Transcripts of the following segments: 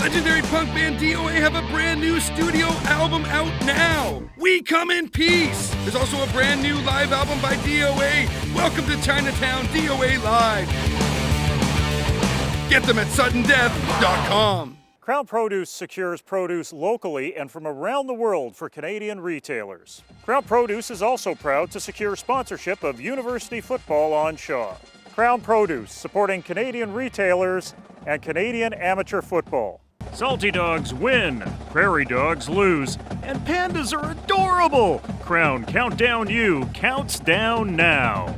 Legendary punk band DOA have a brand new studio album out now. We Come in Peace. There's also a brand new live album by DOA. Welcome to Chinatown, DOA Live. Get them at suddendeath.com. Krown Produce secures produce locally and from around the world for Canadian retailers. Krown Produce is also proud to secure sponsorship of university football on Shaw. Krown Produce, supporting Canadian retailers and Canadian amateur football. Salty dogs win, prairie dogs lose, and pandas are adorable. Krown Countdown U counts down now.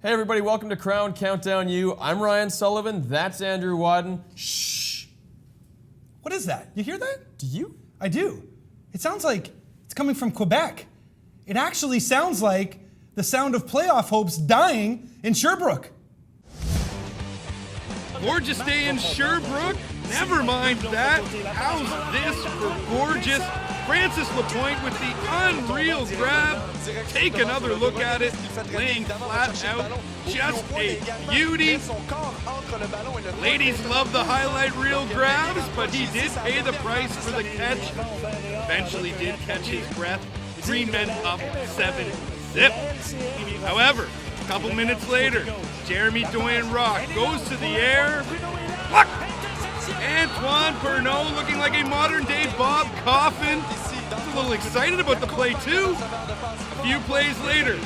Hey everybody, welcome to Krown Countdown U. I'm Ryan Sullivan, that's Andrew Wadden. Shh! What is that? You hear that? Do you? I do. It sounds like it's coming from Quebec. It actually sounds like the sound of playoff hopes dying in Sherbrooke. Gorgeous day in Sherbrooke? Never mind that. How's this for gorgeous? Francis Lapointe with the unreal grab. Take another look at it, laying flat out. Just a beauty. Ladies love the highlight reel grabs, but he did pay the price for the catch. Eventually did catch his breath. Greene men up 7-zip. However, a couple minutes later, Jeremy Doyen Rock goes to the air. Look! Antoine Pernot looking like a modern-day Bob Coffin. A little excited about the play, too. A few plays later,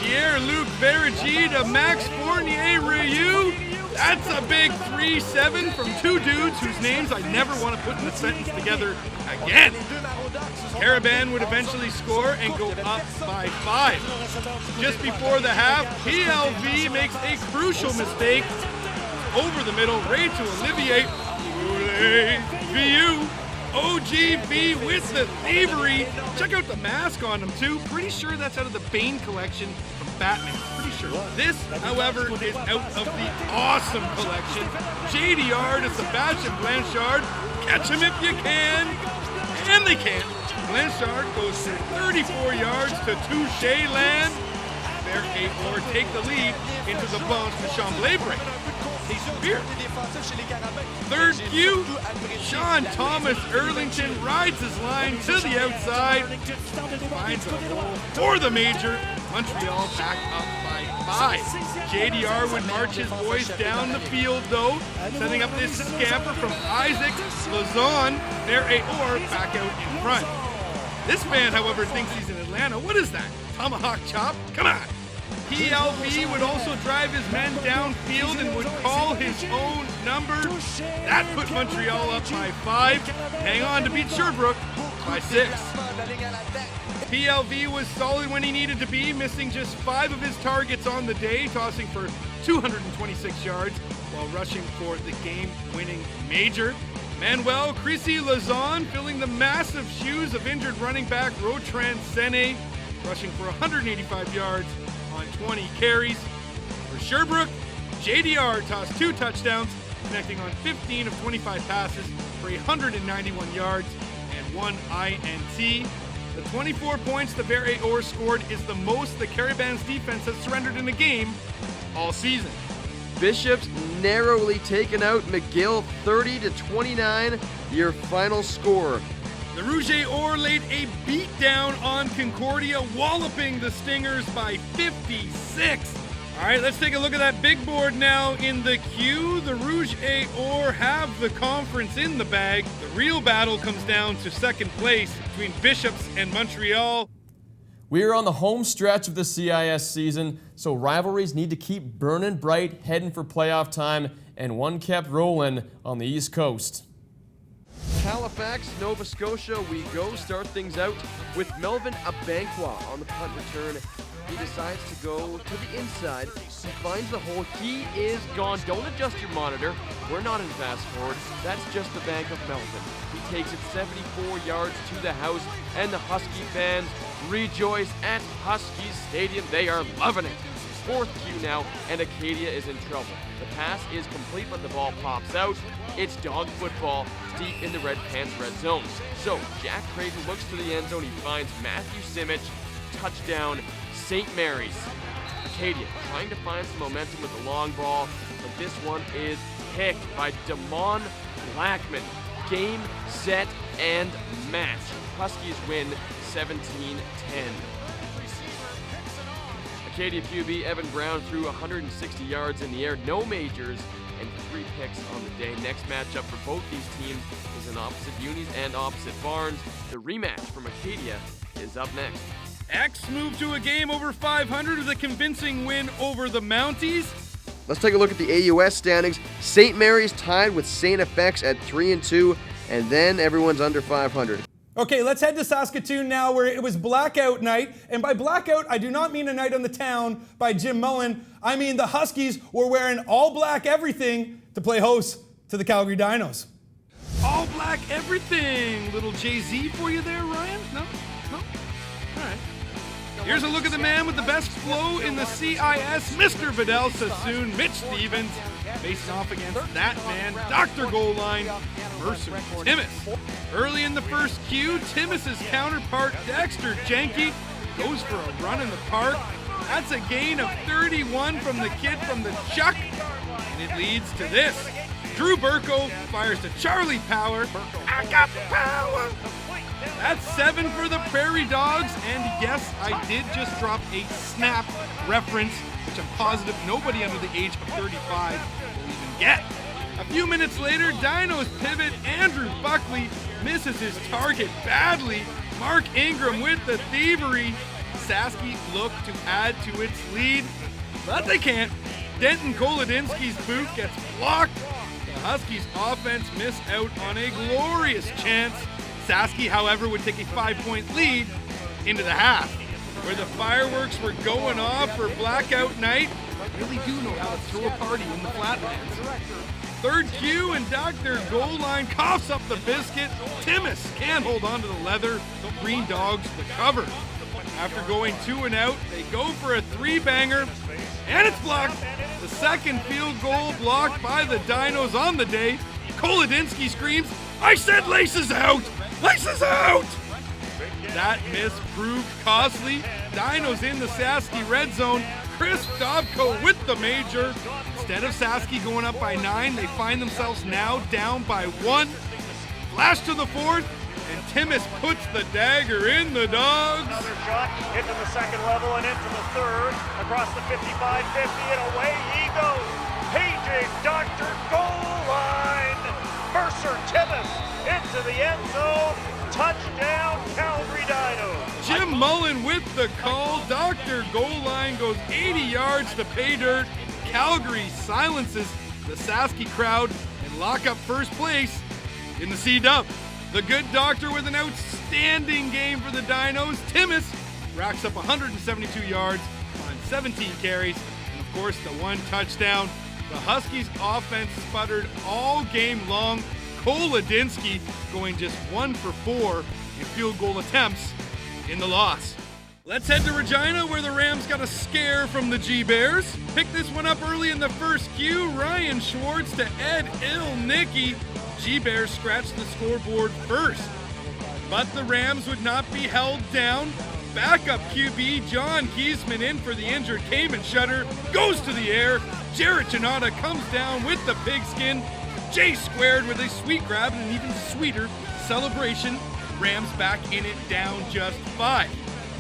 Pierre-Luc Verigi to Max Fournier-Rioux. That's a big 3-7 from two dudes whose names I never want to put in a sentence together again. Caravan would eventually score and go up by 5. Just before the half, PLV makes a crucial mistake. Over the middle, right to Olivier Vieux. OGV with the thievery. Check out the mask on him too. Pretty sure that's out of the Bane collection from Batman. Pretty sure. This, however, is out of the awesome collection. JDR to Sebastian Blanchard. Catch him if you can. And they can't. Blanchard goes for 34 yards to Touché land. Or take the lead into the Blanche de Chamblay break. Taste of beer. Third cue, Sean Thomas Erlington rides his line to the outside, finds a hole for the major. Montreal back up by 5. JDR would march his boys down the field though, setting up this scamper from Isaac Lazon, or back out in front. This man, however, thinks he's in Atlanta. What is that? Tomahawk chop? Come on! PLV would also drive his men downfield and would call his own number. That put Montreal up by 5. Hang on to beat Sherbrooke by 6. PLV was solid when he needed to be, missing just 5 of his targets on the day, tossing for 226 yards while rushing for the game-winning major. Manuel Crissy Lazon filling the massive shoes of injured running back Rotran Sene, rushing for 185 yards on 20 carries. For Sherbrooke, JDR tossed 2 touchdowns, connecting on 15 of 25 passes for 191 yards and 1 INT. The 24 points the Verre scored is the most the Caravan's defense has surrendered in a game all season. Bishop's narrowly taken out McGill 30-29, your final score. The Rouge et Or laid a beatdown on Concordia, walloping the Stingers by 56. All right, let's take a look at that big board now in the queue. The Rouge et Or have the conference in the bag. The real battle comes down to second place between Bishops and Montreal. We are on the home stretch of the CIS season, so rivalries need to keep burning bright, heading for playoff time, and one kept rolling on the East Coast. Halifax, Nova Scotia, we go. Start things out with Melvin Abankwah on the punt return He decides to go to the inside. He finds the hole. He is gone. Don't adjust your monitor. We're not in fast forward. That's just the Bank of Melvin. He takes it 74 yards to the house, and the Husky fans rejoice at Husky Stadium. They are loving it. Fourth cue now, and Acadia is in trouble. The pass is complete, but the ball pops out. It's dog football deep in the Red Pants red zone. So Jack Creighton looks to the end zone. He finds Matthew Simic. Touchdown, St. Mary's. Acadia trying to find some momentum with the long ball, but this one is picked by Damon Blackman. Game, set, and match. Huskies win 17-10. Acadia QB Evan Brown threw 160 yards in the air, no majors, and 3 picks on the day. Next matchup for both these teams is in opposite unis and opposite barns. The rematch from Acadia is up next. X moved to a game over 500 with a convincing win over the Mounties. Let's take a look at the AUS standings. St. Mary's tied with St. FX at 3-2, and then everyone's under 500. Okay, let's head to Saskatoon now, where it was blackout night. And by blackout, I do not mean a night on the town by Jim Mullen. I mean the Huskies were wearing all black everything to play host to the Calgary Dinos. All black everything. Little Jay-Z for you there, Ryan? No? All right. Here's a look at the man with the best flow in the CIS, Mr. Vidal Sassoon, Mitch Stevens, facing off against that man, Dr. Goal Line, Mercer Timmis. Early in the first cue, Timmis' counterpart, Dexter Jenke, goes for a run in the park. That's a gain of 31 from the kid from the Chuck, and it leads to this. Drew Burko fires to Charlie Power. I got the power! That's 7 for the Prairie Dogs, and yes, I did just drop a snap reference, which I'm positive nobody under the age of 35 will even get. A few minutes later, Dinos pivot Andrew Buckley misses his target badly. Mark Ingram with the thievery. Saski look to add to its lead, but they can't. Denton Kolodinsky's boot gets blocked. The Huskies offense miss out on a glorious chance. Saski, however, would take a 5-point lead into the half, where the fireworks were going off for blackout night. Really do know how to throw a party in the Flatlands. Third cue, and Dr. Goal Line coughs up the biscuit. Timmis can't hold on to the leather. The Green Dogs recover. After going 2 and out, they go for a 3-banger, and it's blocked. The second field goal blocked by the Dinos on the day. Kolodinsky screams, "I said laces out! Laces out!" That miss proved costly. Dinos in the Saski red zone. Chris Dobko with the major. Instead of Saski going up by 9, they find themselves now down by 1. Flash to the 4th, and Timmis puts the dagger in the Dogs. Another shot into the second level and into the third, across the 55-50, and away he goes. Paging Dr. Goal Line. Mercer Timmis into the end zone. Touchdown, Calgary Dinos. Jim Mullen with the call. Dr. Goal Line goes 80 yards to pay dirt. Calgary silences the Saski crowd and lock up first place in the C-Dub. The good doctor with an outstanding game for the Dinos. Timmis racks up 172 yards on 17 carries, and of course the 1 touchdown. The Huskies offense sputtered all game long. Kolodinsky going just 1 for 4 in field goal attempts in the loss. Let's head to Regina, where the Rams got a scare from the G-Bears. Picked this one up early in the first cue. Ryan Schwartz to Ed Ilnicki. G-Bears scratched the scoreboard first, but the Rams would not be held down. Backup QB John Kiesman in for the injured Cayman Shutter goes to the air. Jarrett Janata comes down with the pigskin. J squared with a sweet grab and an even sweeter celebration. Rams back in it, down just 5.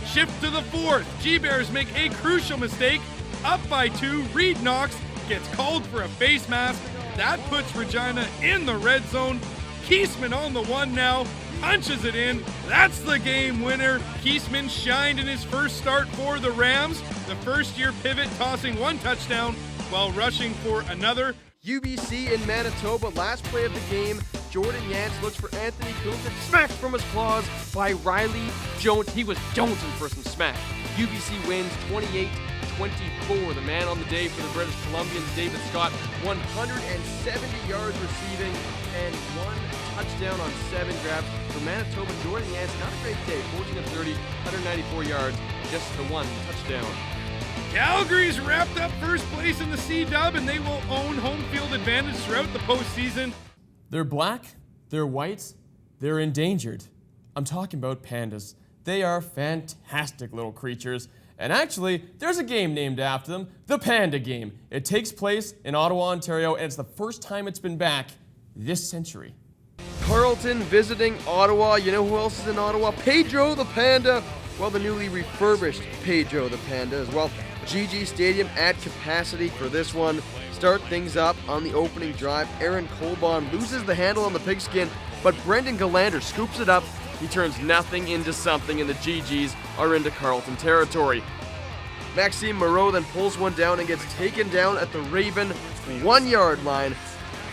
Shift to the 4th. G-Bears make a crucial mistake. Up by 2, Reed Knox gets called for a face mask. That puts Regina in the red zone. Kiesman on the 1 now, punches it in. That's the game winner. Kiesman shined in his first start for the Rams. The first-year pivot tossing 1 touchdown while rushing for another. UBC in Manitoba, last play of the game. Jordan Yance looks for Anthony Coulter, smacked from his claws by Riley Jones. He was jonesing for some smack. UBC wins 28-24. The man on the day for the British Columbians, David Scott, 170 yards receiving and 1 touchdown on 7 grabs. For Manitoba, Jordan Yancey, not a great day, 14 of 30, 194 yards, just the 1 touchdown. Calgary's wrapped up first place in the C-Dub, and they will own home field advantage throughout the postseason. They're black, they're white, they're endangered. I'm talking about pandas. They are fantastic little creatures. And actually, there's a game named after them, the Panda Game. It takes place in Ottawa, Ontario, and it's the first time it's been back this century. Carleton visiting Ottawa. You know who else is in Ottawa? Pedro the Panda. Well, the newly refurbished Pedro the Panda as well. GG Stadium at capacity for this one. Start things up on the opening drive. Aaron Colbon loses the handle on the pigskin, but Brendan Galander scoops it up. He turns nothing into something, and the GGs are into Carleton territory. Maxime Moreau then pulls one down and gets taken down at the Raven 1-yard line.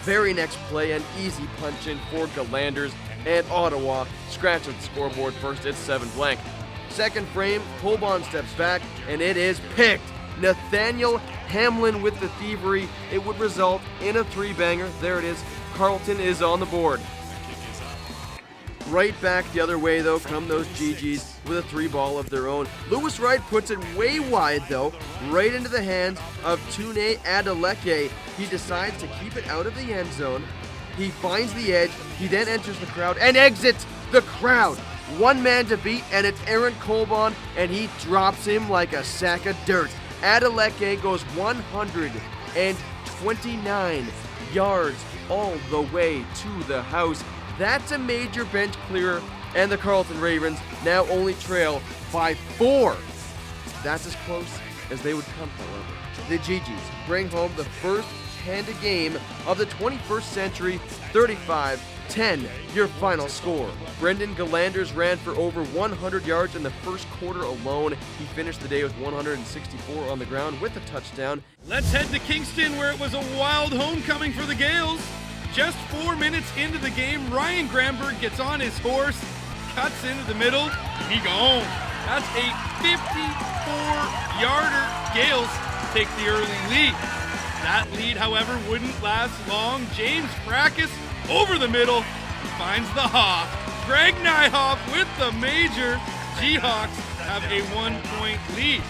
Very next play, an easy punch in for Galanders, and Ottawa scratch at the scoreboard first at 7-blank. Second frame, Colbon steps back, and it is picked. Nathaniel Hamlin with the thievery. It would result in a 3-banger. There it is. Carleton is on the board. Right back the other way, though, come those GGs with a 3-ball of their own. Lewis Wright puts it way wide, though, right into the hands of Tune Adeleke. He decides to keep it out of the end zone. He finds the edge. He then enters the crowd and exits the crowd. One man to beat, and it's Aaron Colbon, and he drops him like a sack of dirt. Adeleke goes 129 yards all the way to the house. That's a major bench clearer, and the Carleton Ravens now only trail by 4. That's as close as they would come, however. The GGs bring home the first Panda game of the 21st century, 35-10, your final score. Brendan Galanders ran for over 100 yards in the first quarter alone. He finished the day with 164 on the ground with a touchdown. Let's head to Kingston, where it was a wild homecoming for the Gales. Just 4 minutes into the game, Ryan Gramberg gets on his horse, cuts into the middle, and he gone. That's a 54-yarder. Gales take the early lead. That lead, however, wouldn't last long. James Fracas over the middle, finds the Hoff. Greg Nyhoff with the major. G-Hawks have a 1-point lead.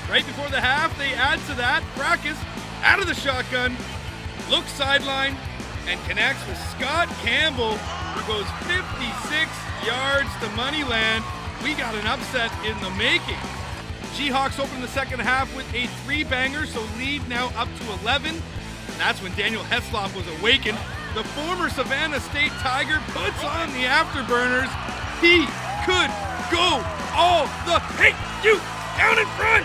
Right before the half, they add to that. Fracas out of the shotgun, looks sideline, and connects with Scott Campbell, who goes 56 yards to Moneyland. We got an upset in the making. G-Hawks open the second half with a 3-banger, so lead now up to 11. And that's when Daniel Heslop was awakened. The former Savannah State Tiger puts on the afterburners. He could go all the hey, you down in front.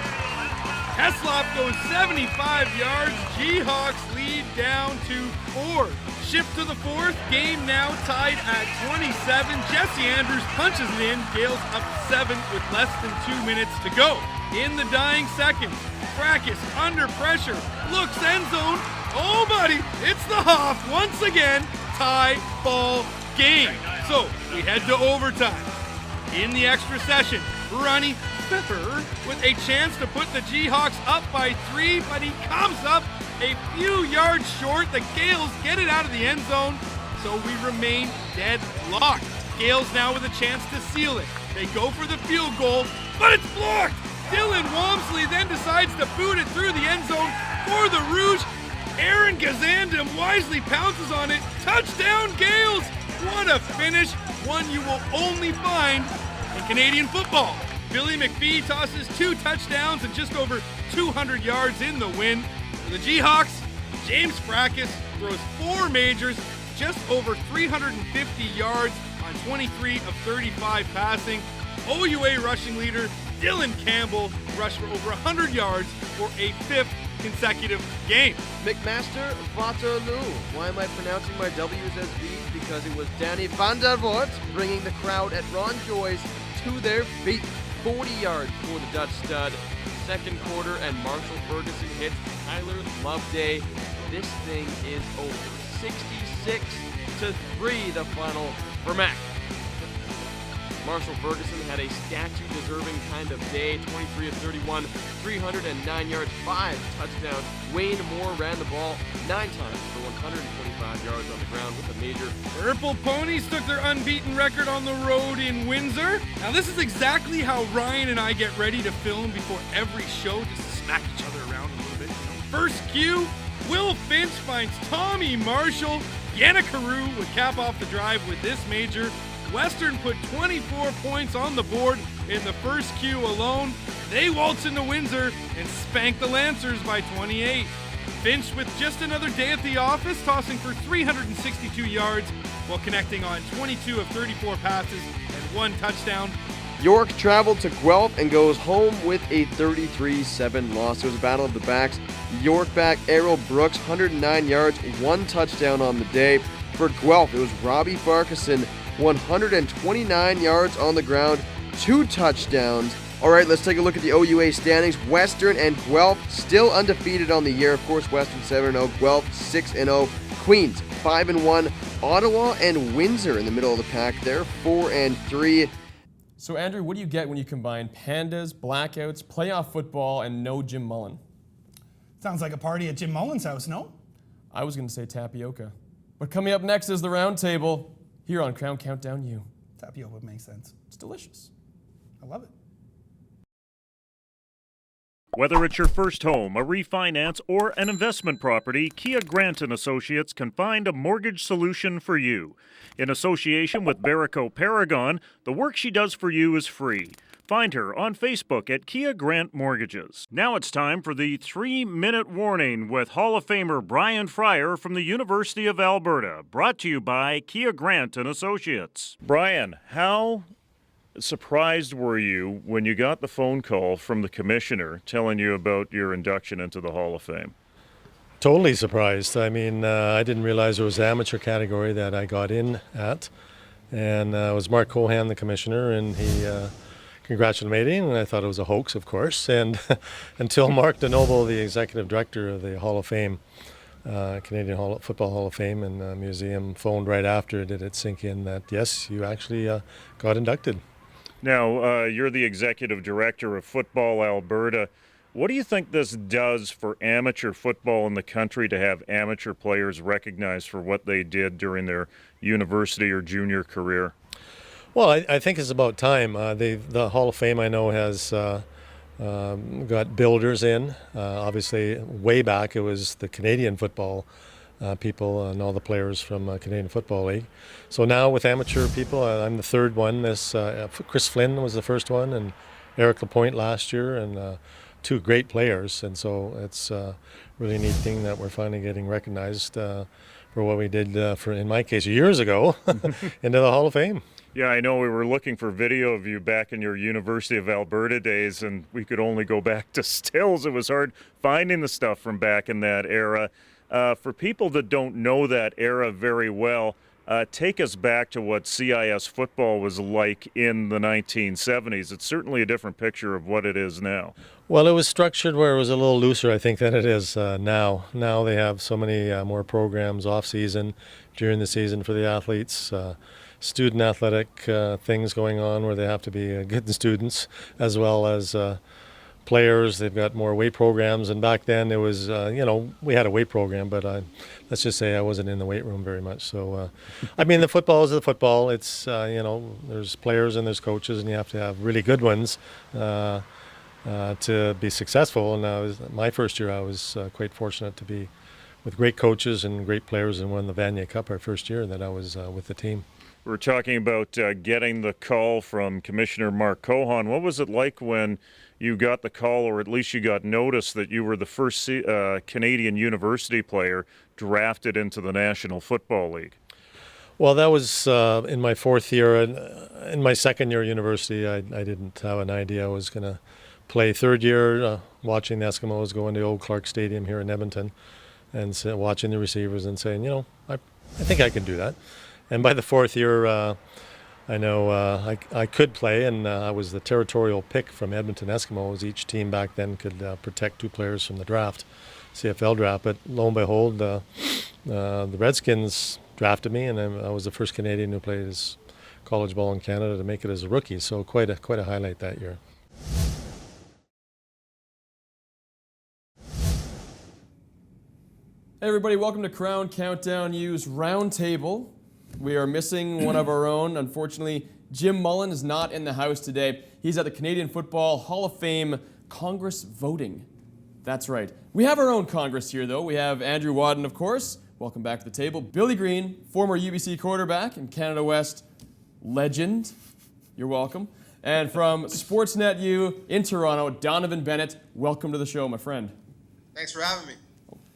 Heslop goes 75 yards. G-Hawks lead down to 4. Shift to the fourth. Game now tied at 27. Jesse Andrews punches it in. Gales up 7 with less than 2 minutes to go. In the dying seconds, Fracas under pressure, looks end zone. Oh, buddy, it's the Hoff once again. Tie ball game. So we head to overtime. In the extra session, Ronnie Pfeffer with a chance to put the G-Hawks up by 3, but he comes up a few yards short. The Gales get it out of the end zone, so we remain deadlocked. Gales now with a chance to seal it. They go for the field goal, but it's blocked. Dylan Walmsley then decides to boot it through the end zone for the Rouge. Aaron Gazandam wisely pounces on it. Touchdown, Gales! What a finish, one you will only find in Canadian football. Billy McPhee tosses 2 touchdowns and just over 200 yards in the win. For the G-Hawks, James Fracas throws 4 majors, just over 350 yards on 23 of 35 passing. OUA rushing leader Dylan Campbell rushed for over 100 yards for a 5th consecutive game. McMaster Waterloo. Why am I pronouncing my W's as V's? Because it was Danny van der Voort bringing the crowd at Ron Joyce to their feet. 40 yards for the Dutch stud. Second quarter, and Marshall Ferguson hits Tyler Loveday. This thing is over. 66-3 the final for Mac. Marshall Ferguson had a statue-deserving kind of day, 23 of 31, 309 yards, 5 touchdowns. Wayne Moore ran the ball 9 times for 125 yards on the ground with a major. Purple Ponies took their unbeaten record on the road in Windsor. Now this is exactly how Ryan and I get ready to film before every show, just to smack each other around a little bit. First cue, Will Finch finds Tommy Marshall. Yana Carew would cap off the drive with this major. Western put 24 points on the board in the first cue alone. They waltz into Windsor and spank the Lancers by 28. Finch with just another day at the office, tossing for 362 yards while connecting on 22 of 34 passes and 1 touchdown. York traveled to Guelph and goes home with a 33-7 loss. It was a battle of the backs. York back Errol Brooks, 109 yards, 1 touchdown on the day. For Guelph, it was Robbie Farquharson, 129 yards on the ground, 2 touchdowns. All right, let's take a look at the OUA standings. Western and Guelph still undefeated on the year. Of course, Western 7-0, Guelph 6-0, Queens 5-1, Ottawa and Windsor in the middle of the pack. They're 4-3. So Andrew, what do you get when you combine pandas, blackouts, playoff football, and no Jim Mullen? Sounds like a party at Jim Mullen's house, no? I was going to say tapioca. But coming up next is the Roundtable here on Krown Countdown U. Tapioca would make sense. It's delicious. I love it. Whether it's your first home, a refinance, or an investment property, Kiah Grant & Associates can find a mortgage solution for you. In association with Verico Paragon, the work she does for you is free. Find her on Facebook at Kiah Grant Mortgages. Now it's time for the 3-minute warning with Hall of Famer Brian Fryer from the University of Alberta, brought to you by Kiah Grant & Associates. Brian, how surprised were you when you got the phone call from the commissioner telling you about your induction into the Hall of Fame? Totally surprised. I mean, I didn't realize there was an amateur category that I got in at. And it was Mark Cohan, the commissioner, and he congratulated me, and I thought it was a hoax, of course. And until Mark Donnovan, the executive director of the Hall of Fame, Canadian Football Hall of Fame and Museum, phoned right after, did it sink in that, yes, you actually got inducted. Now, you're the executive director of Football Alberta. What do you think this does for amateur football in the country to have amateur players recognized for what they did during their university or junior career? Well, I think it's about time. The Hall of Fame, I know, has got builders in. Obviously, way back, it was the Canadian football people and all the players from Canadian Football League. So now with amateur people, I'm the third one. Chris Flynn was the first one, and Eric Lapointe last year, and 2 great players. And so it's a really neat thing that we're finally getting recognized for what we did, in my case, years ago, into the Hall of Fame. Yeah, I know we were looking for video of you back in your University of Alberta days, and we could only go back to stills. It was hard finding the stuff from back in that era. For people that don't know that era very well, take us back to what CIS football was like in the 1970s. It's certainly a different picture of what it is now. Well, it was structured where it was a little looser, I think, than it is now. Now they have so many more programs off-season, during the season for the athletes, student athletic things going on where they have to be good students as well as players. They've got more weight programs, and back then it was, we had a weight program, but let's just say I wasn't in the weight room very much. So, I mean, the football is the football. It's, there's players and there's coaches, and you have to have really good ones to be successful. And my first year, I was quite fortunate to be with great coaches and great players and won the Vanier Cup our first year that I was with the team. We're talking about getting the call from Commissioner Mark Cohan. What was it like when you got the call, or at least you got notice that you were the first Canadian university player drafted into the National Football League? Well, that was in my 4th year. In my 2nd year at university, I didn't have an idea I was going to play. 3rd year, watching the Eskimos go into Old Clark Stadium here in Edmonton and watching the receivers and saying, I think I can do that. And by the 4th year, I know I could play, and I was the territorial pick from Edmonton Eskimos. Each team back then could protect 2 players from the draft, CFL draft. But lo and behold, the Redskins drafted me, and I was the first Canadian who played as college ball in Canada to make it as a rookie. So quite a highlight that year. Hey everybody, welcome to Krown Countdown U's Roundtable. We are missing one of our own. Unfortunately, Jim Mullen is not in the house today. He's at the Canadian Football Hall of Fame Congress voting. That's right. We have our own Congress here, though. We have Andrew Wadden, of course. Welcome back to the table. Billy Greene, former UBC quarterback and Canada West legend. You're welcome. And from Sportsnet U in Toronto, Donnovan Bennett. Welcome to the show, my friend. Thanks for having me.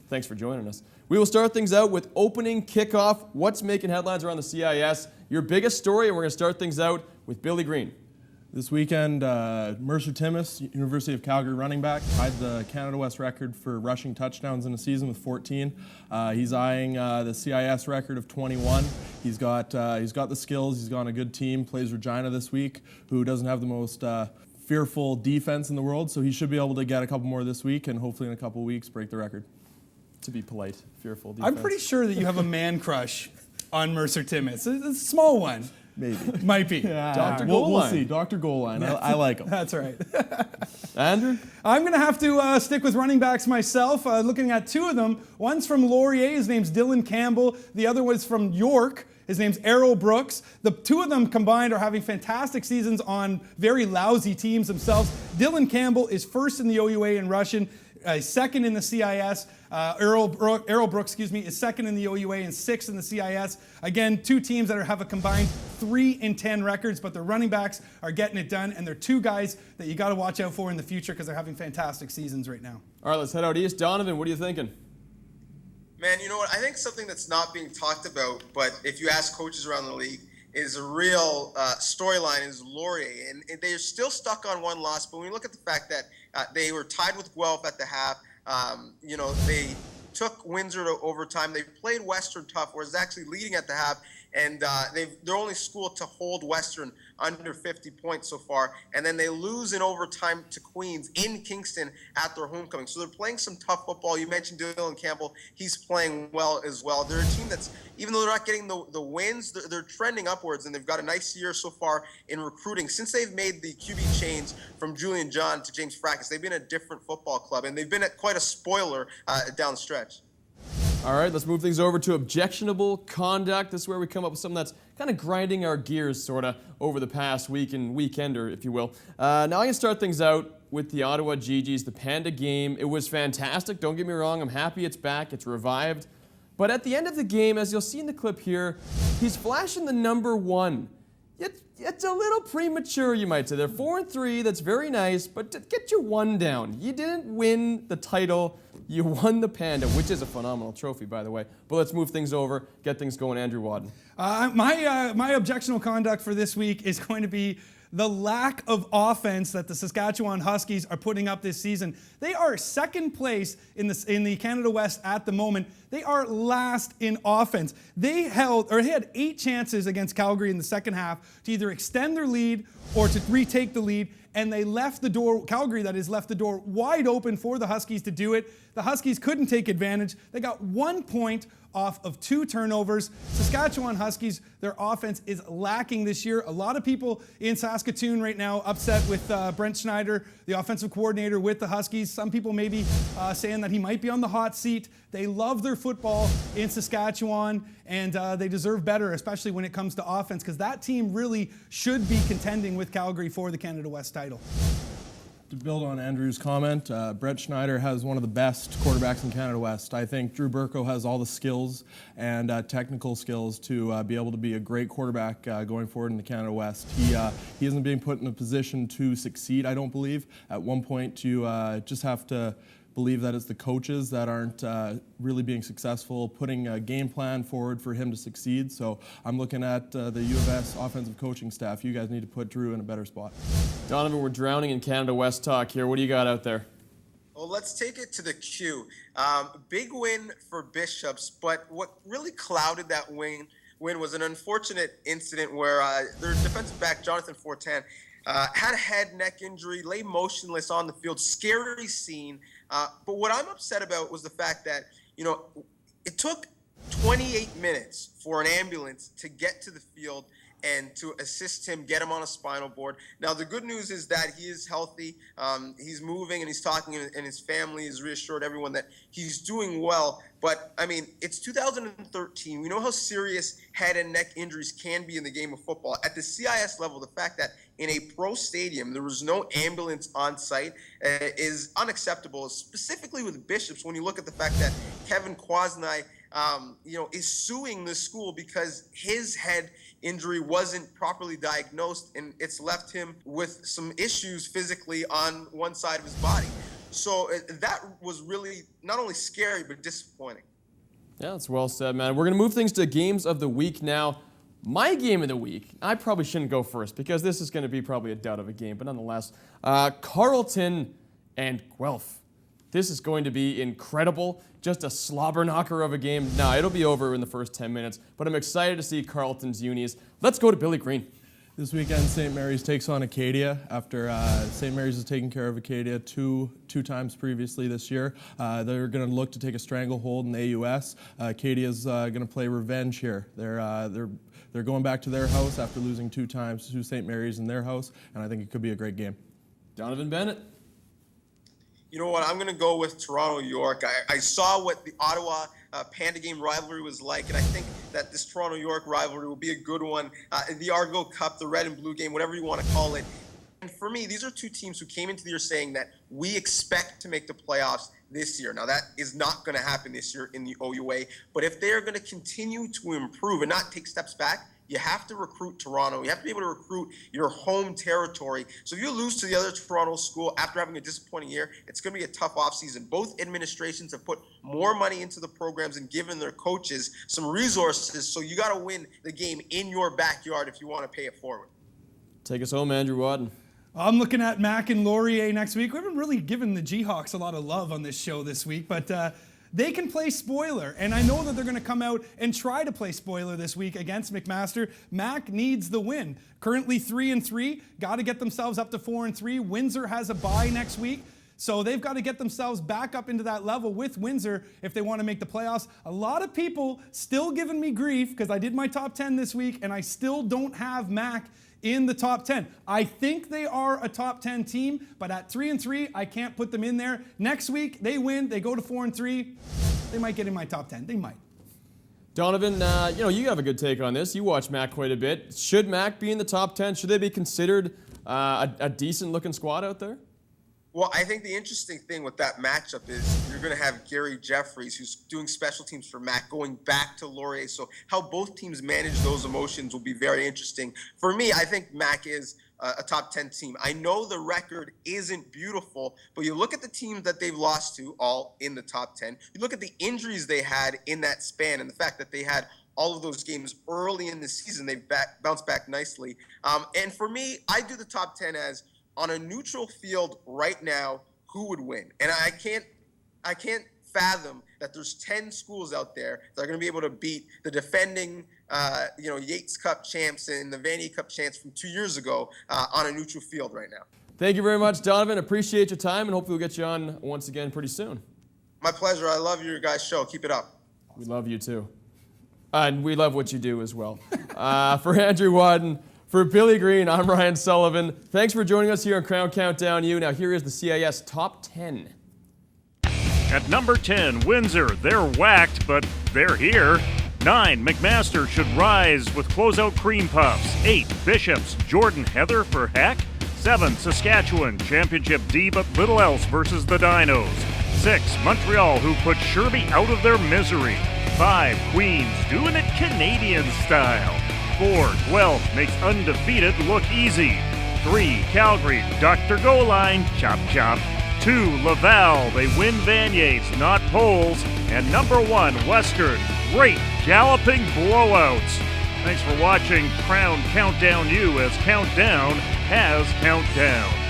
Thanks for joining us. We will start things out with opening kickoff. What's making headlines around the CIS? Your biggest story, and we're going to start things out with Billy Greene. This weekend, Mercer Timmis, University of Calgary running back, tied the Canada West record for rushing touchdowns in a season with 14. He's eyeing the CIS record of 21. He's got the skills. He's on a good team. Plays Regina this week, who doesn't have the most fearful defense in the world. So he should be able to get a couple more this week, and hopefully in a couple weeks break the record. To be polite, fearful defense. I'm pretty sure that you have a man crush on Mercer Timmis. It's a small one. Maybe. Might be. Dr. We'll Goalline. see. Dr. Goalline. I like him. That's right. Andrew? I'm going to have to stick with running backs myself, looking at two of them. One's from Laurier. His name's Dylan Campbell. The other one's from York. His name's Errol Brooks. The two of them combined are having fantastic seasons on very lousy teams themselves. Dylan Campbell is first in the OUA in rushing, second in the CIS. Errol Brooks, is second in the OUA and sixth in the CIS. Again, two teams that have a combined 3-10 records, but their running backs are getting it done, and they're two guys that you got to watch out for in the future because they're having fantastic seasons right now. All right, let's head out east. Donnovan, what are you thinking? Man, you know what? I think something that's not being talked about, but if you ask coaches around the league, is a real storyline is Laurier. And they're still stuck on one loss, but when you look at the fact that they were tied with Guelph at the half, they took Windsor to overtime. They played Western tough, whereas actually leading at the half, and they're only school to hold Western under 50 points so far, and then they lose in overtime to Queens in Kingston at their homecoming. So they're playing some tough football. You mentioned Dylan Campbell. He's playing well as well. They're a team that's, even though they're not getting the wins, they're trending upwards, and they've got a nice year so far in recruiting. Since they've made the QB change from Julian John to James Fracas, they've been a different football club, and they've been at quite a spoiler down the stretch. All right, let's move things over to objectionable conduct. This is where we come up with something that's kind of grinding our gears, sort of, over the past week and weekender, if you will. Now I can start things out with the Ottawa GGs, the Panda game. It was fantastic. Don't get me wrong. I'm happy it's back. It's revived. But at the end of the game, as you'll see in the clip here, he's flashing the number 1. It's a little premature, you might say. They're 4-3. That's very nice, but get your 1 down. You didn't win the title. You won the Panda, which is a phenomenal trophy, by the way. But let's move things over, get things going. Andrew Wadden. My objectionable conduct for this week is going to be the lack of offense that the Saskatchewan Huskies are putting up this season. They are second place in the Canada West at the moment. They are last in offense. They had 8 chances against Calgary in the second half to either extend their lead or to retake the lead, and they left the door, Calgary that is, left the door wide open for the Huskies to do it. The Huskies couldn't take advantage. They got 1 point off of 2 turnovers. Saskatchewan Huskies, their offense is lacking this year. A lot of people in Saskatoon right now upset with Brent Schneider, the offensive coordinator with the Huskies. Some people maybe saying that he might be on the hot seat. They love their football in Saskatchewan, and they deserve better, especially when it comes to offense, because that team really should be contending with Calgary for the Canada West title. To build on Andrew's comment, Brett Schneider has one of the best quarterbacks in Canada West. I think Drew Burko has all the skills and technical skills to be able to be a great quarterback going forward in the Canada West. He isn't being put in a position to succeed, I don't believe. At one point, you just have to believe that it's the coaches that aren't really being successful, putting a game plan forward for him to succeed. So I'm looking at the U of S offensive coaching staff. You guys need to put Drew in a better spot. Donnovan, we're drowning in Canada West talk here. What do you got out there? Well, let's take it to the Q. Big win for Bishops, but what really clouded that win was an unfortunate incident where their defensive back, Jonathan Fortin, had a head, neck injury, lay motionless on the field. Scary scene. But what I'm upset about was the fact that, it took 28 minutes for an ambulance to get to the field and to assist him, get him on a spinal board. Now, the good news is that he is healthy. He's moving and he's talking, and his family has reassured everyone that he's doing well. But, I mean, it's 2013. We know how serious head and neck injuries can be in the game of football. At the CIS level, the fact that in a pro stadium there was no ambulance on site is unacceptable, specifically with Bishops when you look at the fact that Kevin Kwasny is suing the school because his head injury wasn't properly diagnosed, and it's left him with some issues physically on one side of his body. So that was really not only scary, but disappointing. Yeah, that's well said, man. We're going to move things to games of the week now. My game of the week, I probably shouldn't go first because this is going to be probably a dud of a game, but nonetheless, Carleton and Guelph. This is going to be incredible. Just a slobber knocker of a game. Now, it'll be over in the first 10 minutes, but I'm excited to see Carleton's unis. Let's go to Billy Greene. This weekend, St. Mary's takes on Acadia after St. Mary's has taken care of Acadia two times previously this year. They're going to look to take a stranglehold in the AUS. Acadia's going to play revenge here. They're going back to their house after losing 2 times to St. Mary's in their house, and I think it could be a great game. Donnovan Bennett. You know what? I'm going to go with Toronto-York. I saw what the Ottawa Panda game rivalry was like, and I think that this Toronto-York rivalry will be a good one. The Argo Cup, the red and blue game, whatever you want to call it. And for me, these are two teams who came into the year saying that we expect to make the playoffs this year. Now, that is not going to happen this year in the OUA, but if they're going to continue to improve and not take steps back, you have to recruit Toronto. You have to be able to recruit your home territory. So if you lose to the other Toronto school after having a disappointing year, it's going to be a tough offseason. Both administrations have put more money into the programs and given their coaches some resources. So you got to win the game in your backyard if you want to pay it forward. Take us home, Andrew Wadden. I'm looking at Mac and Laurier next week. We haven't really given the G-Hawks a lot of love on this show this week, but they can play spoiler, and I know that they're going to come out and try to play spoiler this week against McMaster. Mac needs the win. Currently 3-3, got to get themselves up to 4-3. Windsor has a bye next week, so they've got to get themselves back up into that level with Windsor if they want to make the playoffs. A lot of people still giving me grief because I did my top 10 this week, and I still don't have Mac in the top 10. I think they are a top 10 team, but at 3-3, I can't put them in there. Next week, they win, they go to 4-3. They might get in my top 10. They might. Donnovan, you have a good take on this. You watch Mac quite a bit. Should Mac be in the top 10? Should they be considered a decent-looking squad out there? Well, I think the interesting thing with that matchup is you're going to have Gary Jeffries, who's doing special teams for Mac, going back to Laurier. So how both teams manage those emotions will be very interesting. For me, I think Mac is a top 10 team. I know the record isn't beautiful, but you look at the teams that they've lost to, all in the top 10. You look at the injuries they had in that span and the fact that they had all of those games early in the season. They bounced back nicely. And for me, I do the top 10 as on a neutral field right now, who would win? And I can't fathom that there's 10 schools out there that are going to be able to beat the defending, Yates Cup champs and the Vanier Cup champs from 2 years ago on a neutral field right now. Thank you very much, Donnovan. Appreciate your time, and hopefully we'll get you on once again pretty soon. My pleasure. I love your guys' show. Keep it up. We love you too. And we love what you do as well. For Andrew Wadden, for Billy Greene, I'm Ryan Sullivan. Thanks for joining us here on Krown Countdown U. Now here is the CIS Top 10. At number 10, Windsor. They're whacked, but they're here. 9, McMaster should rise with closeout cream puffs. 8, Bishops. Jordan Heather for Hec. 7, Saskatchewan. Championship D, but little else versus the Dinos. 6, Montreal, who put Sherby out of their misery. 5, Queens, doing it Canadian style. 4, Guelph makes undefeated look easy. 3, Calgary, Dr. Goal Line, chop chop. 2, Laval, they win Vanier's, not poles. And number 1, Western, great galloping blowouts. Thanks for watching Krown Countdown U as Countdown has Countdown.